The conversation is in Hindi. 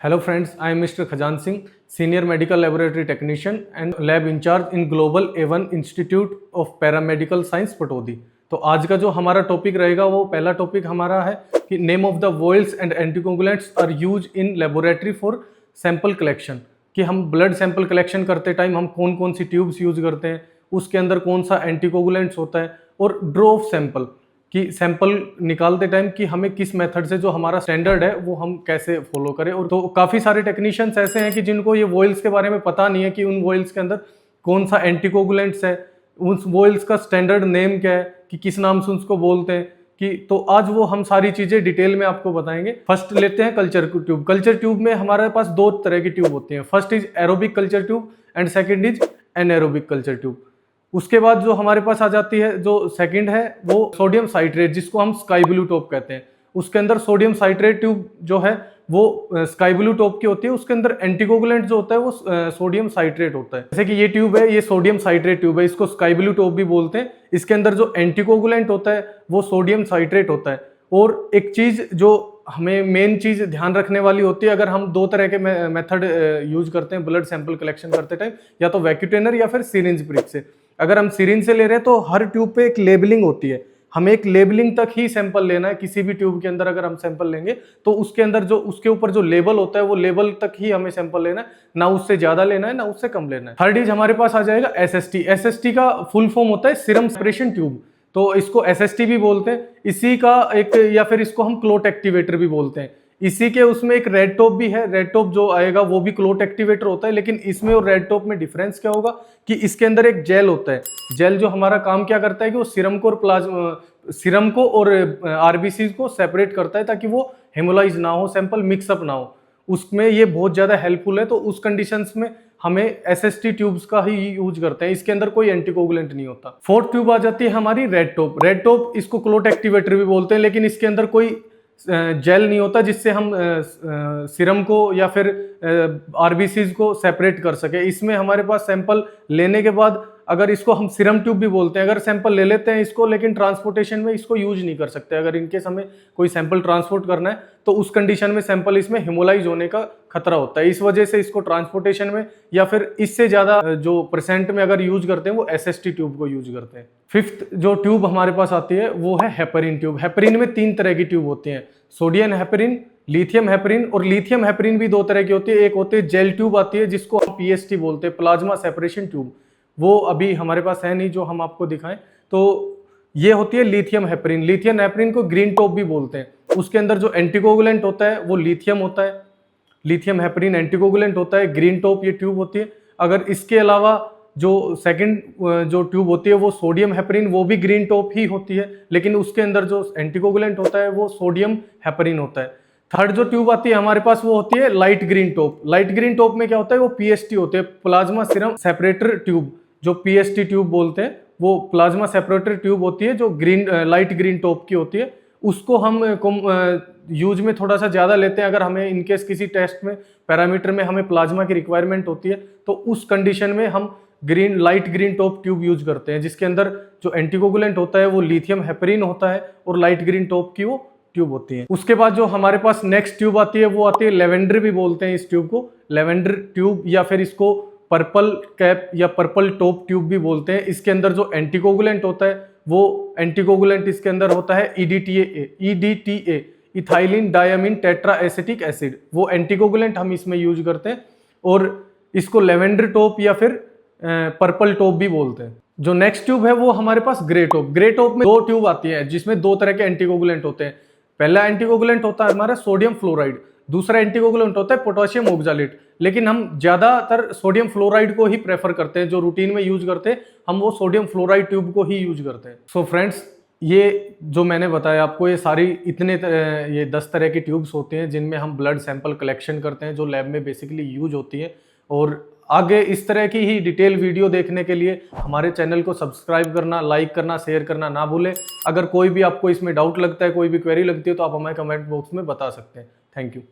Hello friends, I am Mr. Khajan Singh, Senior Medical Laboratory Technician and Lab Incharge in Global A1 Institute of Paramedical Science Pataudi. तो आज का जो हमारा टॉपिक रहेगा वो पहला टॉपिक हमारा है कि name of the vials and anticoagulants are use in laboratory for sample collection. कि हम ब्लड सैंपल कलेक्शन करते टाइम हम कौन कौन सी ट्यूब्स यूज करते हैं, उसके अंदर कौन सा एंटीकोगुलेंट्स होता है, और ड्रॉ ऑफ सैंपल कि सैंपल निकालते टाइम कि हमें किस मेथड से जो हमारा स्टैंडर्ड है वो हम कैसे फॉलो करें। और तो काफ़ी सारे टेक्नीशियंस ऐसे हैं कि जिनको ये वॉइल्स के बारे में पता नहीं है कि उन वॉइल्स के अंदर कौन सा एंटीकोगुलेंट्स है, उस वॉइल्स का स्टैंडर्ड नेम क्या है, कि किस नाम से उसको बोलते हैं। कि तो आज वो हम सारी चीज़ें डिटेल में आपको बताएंगे। फर्स्ट लेते हैं कल्चर ट्यूब। कल्चर ट्यूब में हमारे पास दो तरह की ट्यूब होती हैं। First is aerobic culture tube and second is anaerobic culture tube. उसके बाद जो हमारे पास आ जाती है जो सेकंड है वो सोडियम साइट्रेट, जिसको हम स्काई ब्लू टॉप कहते हैं। उसके अंदर सोडियम साइट्रेट ट्यूब जो है वो स्काई ब्लू टॉप की होती है। उसके अंदर एंटीकोगुलेंट जो होता है वो सोडियम साइट्रेट होता है। जैसे कि ये ट्यूब है, ये सोडियम साइट्रेट ट्यूब है, इसको स्काई ब्लू टॉप भी बोलते हैं। इसके अंदर जो एंटीकोगुलेंट होता है वो सोडियम साइट्रेट होता है। और एक चीज जो हमें मेन चीज ध्यान रखने वाली होती है, अगर हम दो तरह के मेथड यूज करते हैं ब्लड सैंपल कलेक्शन करते टाइम, या तो वैक्यूटेनर या फिर सिरिंज प्रिक से। अगर हम सिरिंज से ले रहे हैं तो हर ट्यूब पे एक लेबलिंग होती है, हमें एक लेबलिंग तक ही सैंपल लेना है। किसी भी ट्यूब के अंदर अगर हम सैंपल लेंगे तो उसके अंदर जो उसके ऊपर जो लेबल होता है वो लेबल तक ही हमें सैंपल लेना है, ना उससे ज्यादा लेना है ना उससे कम लेना है। थर्ड इज हमारे पास आ जाएगा एसएसटी। एसएसटी का फुल फॉर्म होता है सीरम सेपरेशन ट्यूब, तो इसको एसएसटी भी बोलते हैं। इसी का एक, या फिर इसको हम क्लोट एक्टिवेटर भी बोलते हैं। इसी के उसमें एक रेड टॉप भी है। रेड टॉप जो आएगा वो भी क्लोट एक्टिवेटर होता है, लेकिन इसमें और रेड टॉप में डिफरेंस क्या होगा कि इसके अंदर एक जेल होता है। जेल जो हमारा काम क्या करता है कि वो सीरम को और सीरम को और आरबीसी को सेपरेट करता है, ताकि वो हेमोलाइज ना हो, सैंपल मिक्सअप ना हो। उसमें ये बहुत ज्यादा हेल्पफुल है। तो उस कंडीशंस में हमें एसएसटी ट्यूब्स का ही यूज करते हैं। इसके अंदर कोई एंटीकोगुलेंट नहीं होता। फोर्थ ट्यूब आ जाती है हमारी रेड टॉप। रेड टॉप इसको क्लोट एक्टिवेटर भी बोलते हैं, लेकिन इसके अंदर कोई जेल नहीं होता जिससे हम सीरम को या फिर आरबीसीज को सेपरेट कर सके। इसमें हमारे पास सैंपल लेने के बाद, अगर इसको हम सीरम ट्यूब भी बोलते हैं, अगर सैंपल ले लेते हैं इसको, लेकिन ट्रांसपोर्टेशन में इसको यूज नहीं कर सकते। अगर इनकेस हमें कोई सैंपल ट्रांसपोर्ट करना है तो उस कंडीशन में सैंपल इसमें हिमोलाइज होने का खतरा होता है। इस वजह से इसको ट्रांसपोर्टेशन में या फिर इससे ज्यादा जो परसेंट में अगर यूज करते हैं वो एसएसटी ट्यूब को यूज करते हैं। फिफ्थ जो ट्यूब हमारे पास आती है वो है हेपरिन ट्यूब। हेपरिन में तीन तरह की ट्यूब होती है, सोडियम हेपरिन, लिथियम हेपरिन। और लिथियम हेपरिन भी दो तरह की होती है। एक होती है जेल ट्यूब आती है जिसको हम पीएसटी बोलते हैं, प्लाज्मा सेपरेशन ट्यूब। वो अभी हमारे पास है नहीं जो हम आपको दिखाएं। तो ये होती है लिथियम हेपरिन। लिथियम हेपरिन को ग्रीन टॉप भी बोलते हैं। उसके अंदर जो एंटीकोगुलेंट होता है वो लिथियम होता है। लिथियम हेपरिन एंटीकोगुलेंट होता है, ग्रीन टॉप ये ट्यूब होती है। अगर इसके अलावा जो सेकंड जो ट्यूब होती है वो सोडियम हेपरिन, वो भी ग्रीन टॉप ही होती है, लेकिन उसके अंदर जो एंटीकोगुलेंट होता है वो सोडियम हेपरिन होता है। थर्ड जो ट्यूब आती है हमारे पास वो होती है light green top. Light green top में क्या होता है, वो पीएसटी होते हैं, प्लाज्मा सीरम सेपरेटर ट्यूब। जो पीएसटी ट्यूब बोलते हैं वो प्लाज्मा सेपरेटर ट्यूब होती है, जो लाइट ग्रीन टॉप की होती है। उसको हम यूज में थोड़ा सा ज्यादा लेते हैं। अगर हमें इनकेस किसी टेस्ट में पैरामीटर में हमें प्लाज्मा की रिक्वायरमेंट होती है तो उस कंडीशन में हम light green top tube use करते हैं, जिसके अंदर जो एंटीकोगुलेंट होता है वो लिथियम हेपरिन होता है और लाइट ग्रीन टॉप की वो ट्यूब होती है। उसके बाद जो हमारे पास नेक्स्ट ट्यूब आती है वो आती है लेवेंडर भी बोलते हैं इस ट्यूब को। लेवेंडर ट्यूब या फिर इसको पर्पल कैप या पर्पल टॉप ट्यूब भी बोलते हैं। इसके अंदर जो एंटीकोगुलेंट होता है वो एंटीकोगुलेंट इसके अंदर होता है EDTA, ethylene diamine tetra acetic acid. वो एंटीकोगुलेंट हम इसमें यूज करते हैं और इसको लेवेंडर टॉप या फिर पर्पल टॉप भी बोलते हैं। जो नेक्स्ट ट्यूब है वो हमारे पास ग्रे टॉप। ग्रे टॉप में दो ट्यूब आती है जिसमें दो तरह के एंटीकोगुलेंट होते हैं। पहला एंटीकोगुलेंट होता है हमारा सोडियम फ्लोराइड, दूसरा एंटीकोगुलेंट होता है पोटेशियम ऑक्सैलेट। लेकिन हम ज्यादातर सोडियम फ्लोराइड को ही प्रेफर करते हैं, जो रूटीन में यूज करते हैं हम वो सोडियम फ्लोराइड ट्यूब को ही यूज करते हैं। सो फ्रेंड्स, ये जो मैंने बताया आपको, ये सारी ये 10 तरह की ट्यूब्स होती हैं जिनमें हम ब्लड सैंपल कलेक्शन करते हैं, जो लैब में बेसिकली यूज होती है। और आगे इस तरह की ही डिटेल वीडियो देखने के लिए हमारे चैनल को सब्सक्राइब करना, लाइक करना, शेयर करना ना भूलें। अगर कोई भी आपको इसमें डाउट लगता है, कोई भी क्वेरी लगती है, तो आप हमें कमेंट बॉक्स में बता सकते हैं। Thank you.